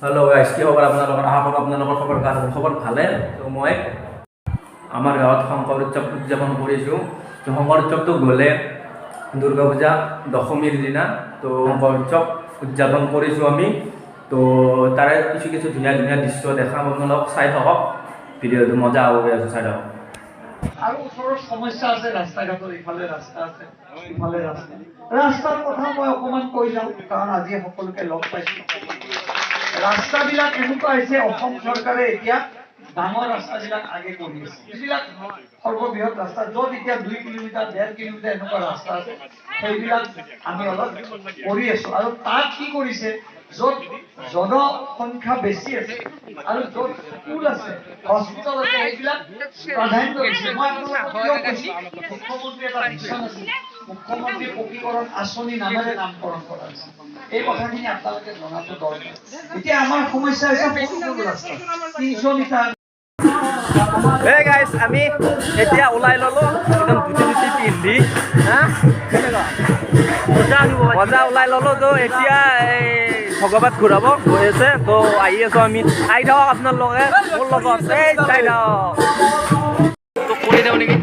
Hello guys কি খবৰ আপোনালোকৰ আশা কৰোঁ আপোনালোকৰ খবৰ ভালে তো মই আমাৰ গাঁৱত শংকৰ উৎসৱ উদযাপন কৰিছোঁ তো শংকৰ উৎসৱটো গ'লে দুৰ্গা পূজা দশমীৰ দিনা তো শংকৰ উৎসৱ উদযাপন কৰিছোঁ আমি তো তাৰে কিছু ধুনীয়া ধুনীয়া দৃশ্য দেখাম আপোনালোকক চাই থাকক ভিডিঅ'টো মজা হ'ব আছে চাই থাকক আৰু ওচৰৰ সমস্যা আছে ৰাস্তাঘাটৰ ইফালে ৰাস্তা আছে ইফালে ৰাস্তাৰ কথা মই অকমান কৈ যাওঁ কাৰণ আজি সকলোকে লগ পাইছোঁ ৰাস্তাবিলাক এনেকুৱা হৈছে অসম চৰকাৰে এতিয়া ডাঙৰ ৰাস্তাবিলাক আগে কৰি আছে যিবিলাক সৰ্ববৃহৎ ৰাস্তা য'ত এতিয়া 2 কিলোমিটাৰ 1.5 কিলোমিটাৰ এনেকুৱা ৰাস্তা আছে সেইবিলাক আমি অলপ কৰি আছোঁ আৰু তাত কি কৰিছে য'ত জনসংখ্যা বেছি আছে আৰু য'ত স্কুল আছে হস্পিটেল আছে সেইবিলাক প্ৰাধান্য দিছে মই আপোনালোকক কিয় কৈছোঁ মুখ্যমন্ত্ৰী এটা ভিছন আছে মুখ্যমন্ত্ৰী পকীকৰণ আঁচনি নামেৰে নামকৰণ কৰা হৈছে এই কথাখিনি আপোনালোকে জনাটো দৰকাৰ এতিয়া আমাৰ সমস্যা হৈছে সৰু ৰাস্তা 300 মিটাৰ Hey guys, আমি এতিয়া ওলাই ললো একদম ধুতি পিন্ধি মজা ওলাই ললো তো এতিয়া ভগৱান ঘূৰাব গৈ আছে তো আহি আছো আমি আহি থাকক আপোনালোকে মোৰ লগত এই চাই থাকক তো কৰি দিওঁ নেকি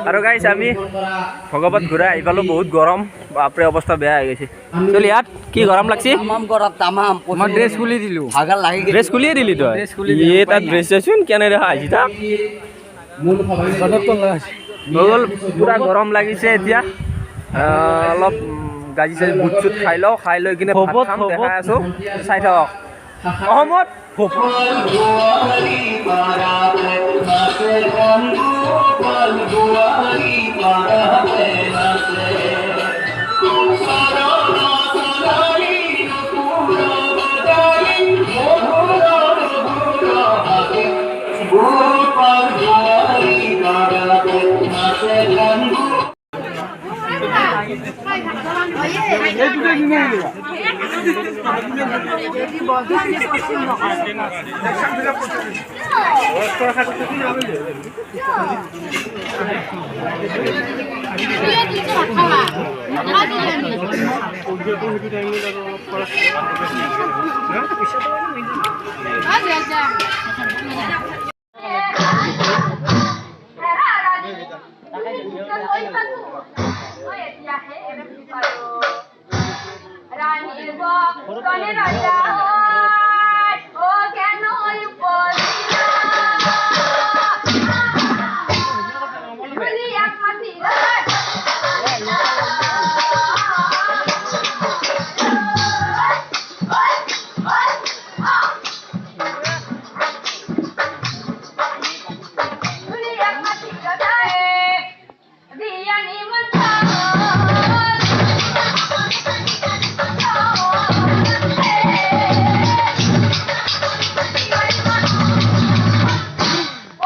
আৰু গাইছ আমি ভগৱত ঘূৰাই আহি পালোঁ। বহুত গৰম, বাপৰে অৱস্থা বেয়া হৈ গৈছে। চলি ইয়াত কি গৰম লাগছি? মই ড্ৰেছ খুলি দিলোঁ, ড্ৰেছ খুলিয়ে দিলি তই? ইয়ে তাত ড্ৰেছ চাইছোন কেনে দেখা আহিছি তাক গ'ল। পুৰা গৰম লাগিছে এতিয়া। অলপ গাজি চাজি বুট চুট খাই লওঁ, খাই লৈ কিনে ভাত খাম, দেখাই আছোঁ, চাই থাকক। অসমত Rani,